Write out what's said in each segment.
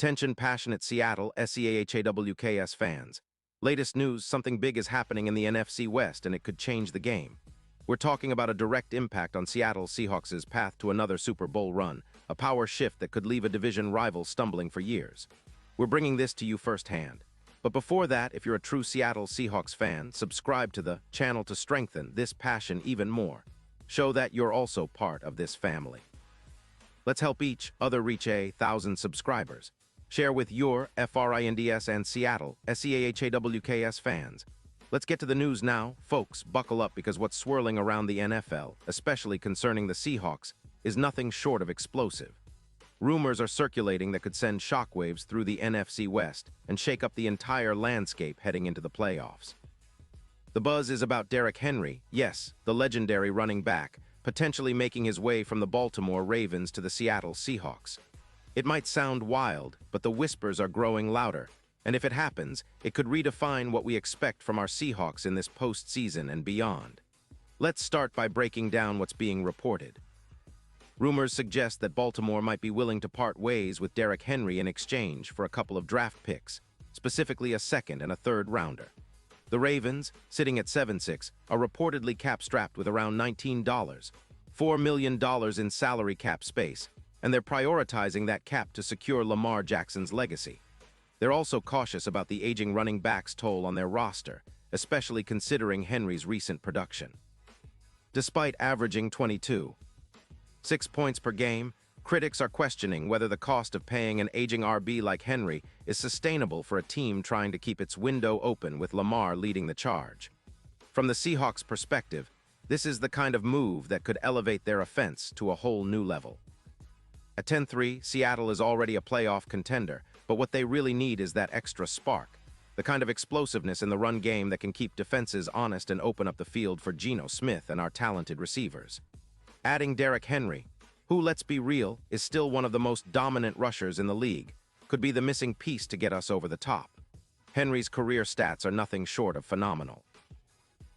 Attention passionate Seattle Seahawks fans. Latest news, something big is happening in the NFC West and it could change the game. We're talking about a direct impact on Seattle Seahawks' path to another Super Bowl run, a power shift that could leave a division rival stumbling for years. We're bringing this to you firsthand. But before that, if you're a true Seattle Seahawks fan, subscribe to the channel to strengthen this passion even more. Show that you're also part of this family. Let's help each other reach 1,000 subscribers. Share with your FRINDS and Seattle SEAHAWKS fans. Let's get to the news now. Folks, buckle up because what's swirling around the NFL, especially concerning the Seahawks, is nothing short of explosive. Rumors are circulating that could send shockwaves through the NFC West and shake up the entire landscape heading into the playoffs. The buzz is about Derrick Henry, yes, the legendary running back, potentially making his way from the Baltimore Ravens to the Seattle Seahawks. It might sound wild, but the whispers are growing louder, and if it happens, it could redefine what we expect from our Seahawks in this postseason and beyond. Let's start by breaking down what's being reported. Rumors suggest that Baltimore might be willing to part ways with Derrick Henry in exchange for a couple of draft picks, specifically a second and a third rounder. The Ravens, sitting at 7-6, are reportedly cap-strapped with around $4 million in salary cap space, and they're prioritizing that cap to secure Lamar Jackson's legacy. They're also cautious about the aging running back's toll on their roster, especially considering Henry's recent production. Despite averaging 22.6 points per game, critics are questioning whether the cost of paying an aging RB like Henry is sustainable for a team trying to keep its window open with Lamar leading the charge. From the Seahawks' perspective, this is the kind of move that could elevate their offense to a whole new level. At 10-3, Seattle is already a playoff contender, but what they really need is that extra spark, the kind of explosiveness in the run game that can keep defenses honest and open up the field for Geno Smith and our talented receivers. Adding Derrick Henry, who, let's be real, is still one of the most dominant rushers in the league, could be the missing piece to get us over the top. Henry's career stats are nothing short of phenomenal.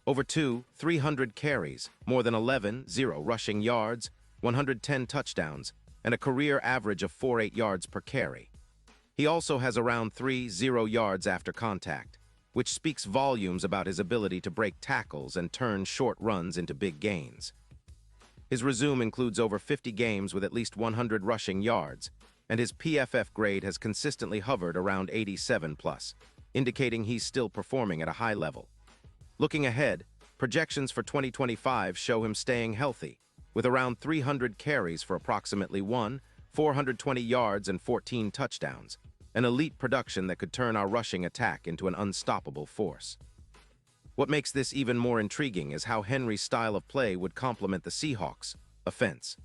Over 300 carries, more than 0 rushing yards, 110 touchdowns, and a career average of 4.8 yards per carry. He also has around 30 yards after contact, which speaks volumes about his ability to break tackles and turn short runs into big gains. His resume includes over 50 games with at least 100 rushing yards, and his PFF grade has consistently hovered around 87+, indicating he's still performing at a high level. Looking ahead, projections for 2025 show him staying healthy, with around 300 carries for approximately 420 yards and 14 touchdowns, an elite production that could turn our rushing attack into an unstoppable force. What makes this even more intriguing is how Henry's style of play would complement the Seahawks' offense.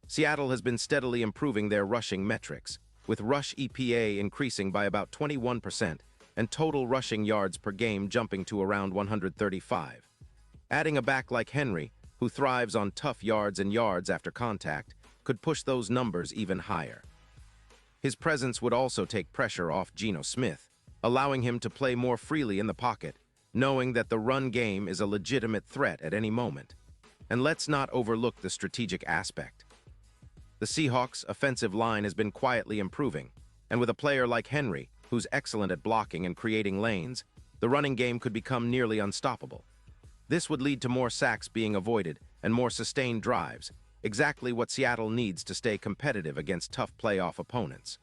Seattle has been steadily improving their rushing metrics, with rush EPA increasing by about 21% and total rushing yards per game jumping to around 135. Adding a back like Henry, who thrives on tough yards and yards after contact, could push those numbers even higher. His presence would also take pressure off Geno Smith, allowing him to play more freely in the pocket, knowing that the run game is a legitimate threat at any moment. And let's not overlook the strategic aspect. The Seahawks' offensive line has been quietly improving, and with a player like Henry, who's excellent at blocking and creating lanes, the running game could become nearly unstoppable. This would lead to more sacks being avoided and more sustained drives, exactly what Seattle needs to stay competitive against tough playoff opponents.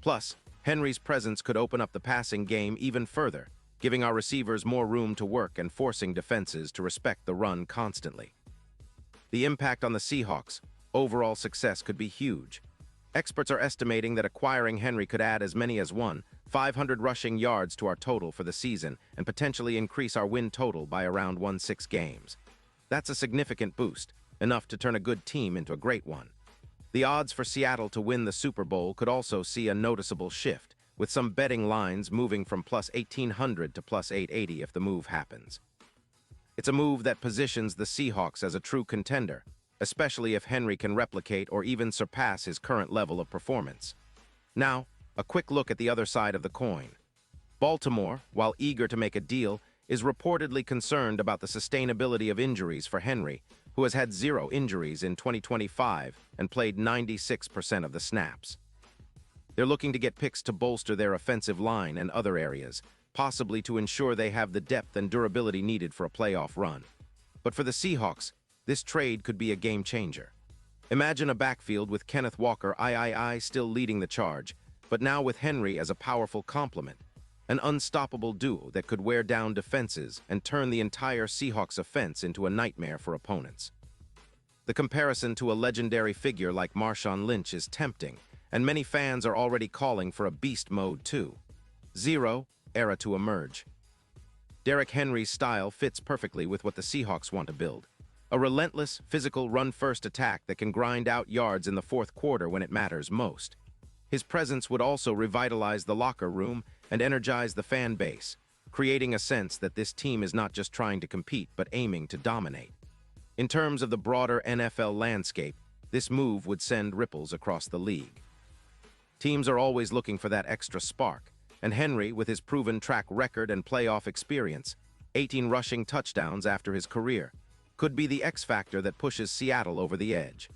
Plus, Henry's presence could open up the passing game even further, giving our receivers more room to work and forcing defenses to respect the run constantly. The impact on the Seahawks' overall success could be huge. Experts are estimating that acquiring Henry could add as many as 500 rushing yards to our total for the season and potentially increase our win total by around 16 games. That's a significant boost, enough to turn a good team into a great one. The odds for Seattle to win the Super Bowl could also see a noticeable shift, with some betting lines moving from plus 1,800 to plus 880 if the move happens. It's a move that positions the Seahawks as a true contender, especially if Henry can replicate or even surpass his current level of performance. Now, a quick look at the other side of the coin. Baltimore, while eager to make a deal, is reportedly concerned about the sustainability of injuries for Henry, who has had 0 injuries in 2025 and played 96% of the snaps. They're looking to get picks to bolster their offensive line and other areas, possibly to ensure they have the depth and durability needed for a playoff run. But for the Seahawks, this trade could be a game changer. Imagine a backfield with Kenneth Walker still leading the charge, but now with Henry as a powerful complement, an unstoppable duo that could wear down defenses and turn the entire Seahawks offense into a nightmare for opponents. The comparison to a legendary figure like Marshawn Lynch is tempting, and many fans are already calling for a beast mode 2.0 era to emerge. Derrick Henry's style fits perfectly with what the Seahawks want to build. A relentless, physical run-first attack that can grind out yards in the fourth quarter when it matters most. His presence would also revitalize the locker room and energize the fan base, creating a sense that this team is not just trying to compete but aiming to dominate. In terms of the broader NFL landscape, this move would send ripples across the league. Teams are always looking for that extra spark, and Henry, with his proven track record and playoff experience, 18 rushing touchdowns after his career, could be the X-factor that pushes Seattle over the edge.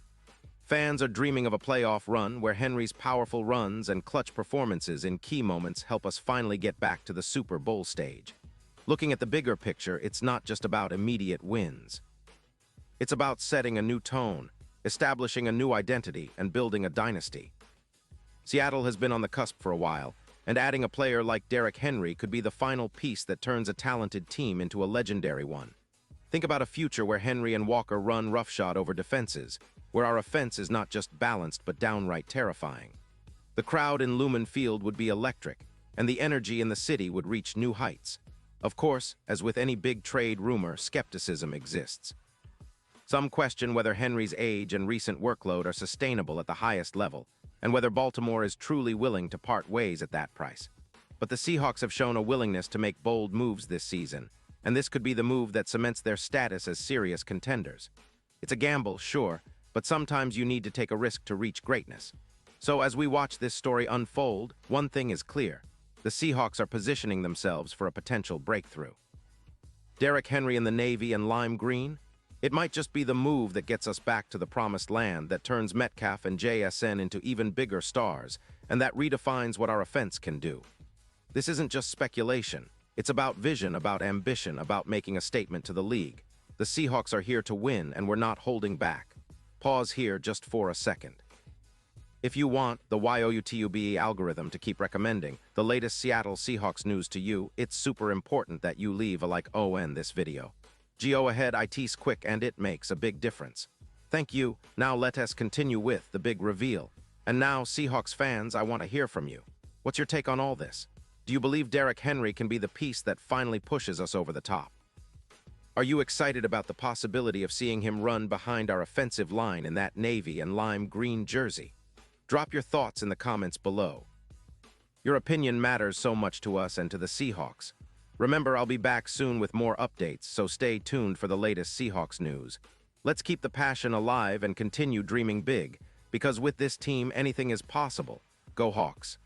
Fans are dreaming of a playoff run where Henry's powerful runs and clutch performances in key moments help us finally get back to the Super Bowl stage. Looking at the bigger picture, it's not just about immediate wins. It's about setting a new tone, establishing a new identity, and building a dynasty. Seattle has been on the cusp for a while, and adding a player like Derrick Henry could be the final piece that turns a talented team into a legendary one. Think about a future where Henry and Walker run roughshod over defenses, where our offense is not just balanced but downright terrifying. The crowd in Lumen Field would be electric, and the energy in the city would reach new heights. Of course, as with any big trade rumor, skepticism exists. Some question whether Henry's age and recent workload are sustainable at the highest level, and whether Baltimore is truly willing to part ways at that price. But the Seahawks have shown a willingness to make bold moves this season, and this could be the move that cements their status as serious contenders. It's a gamble, sure, but sometimes you need to take a risk to reach greatness. So as we watch this story unfold, one thing is clear. The Seahawks are positioning themselves for a potential breakthrough. Derrick Henry in the navy and lime green? It might just be the move that gets us back to the promised land, that turns Metcalf and JSN into even bigger stars, and that redefines what our offense can do. This isn't just speculation. It's about vision, about ambition, about making a statement to the league. The Seahawks are here to win, and we're not holding back. Pause here just for a second. If you want the YOUTUBE algorithm to keep recommending the latest Seattle Seahawks news to you, it's super important that you leave a like on this video. Go ahead, it's quick and it makes a big difference. Thank you. Now let us continue with the big reveal. And now, Seahawks fans, I want to hear from you. What's your take on all this? Do you believe Derrick Henry can be the piece that finally pushes us over the top? Are you excited about the possibility of seeing him run behind our offensive line in that navy and lime green jersey? Drop your thoughts in the comments below. Your opinion matters so much to us and to the Seahawks. Remember, I'll be back soon with more updates, so stay tuned for the latest Seahawks news. Let's keep the passion alive and continue dreaming big, because with this team, anything is possible. Go Hawks!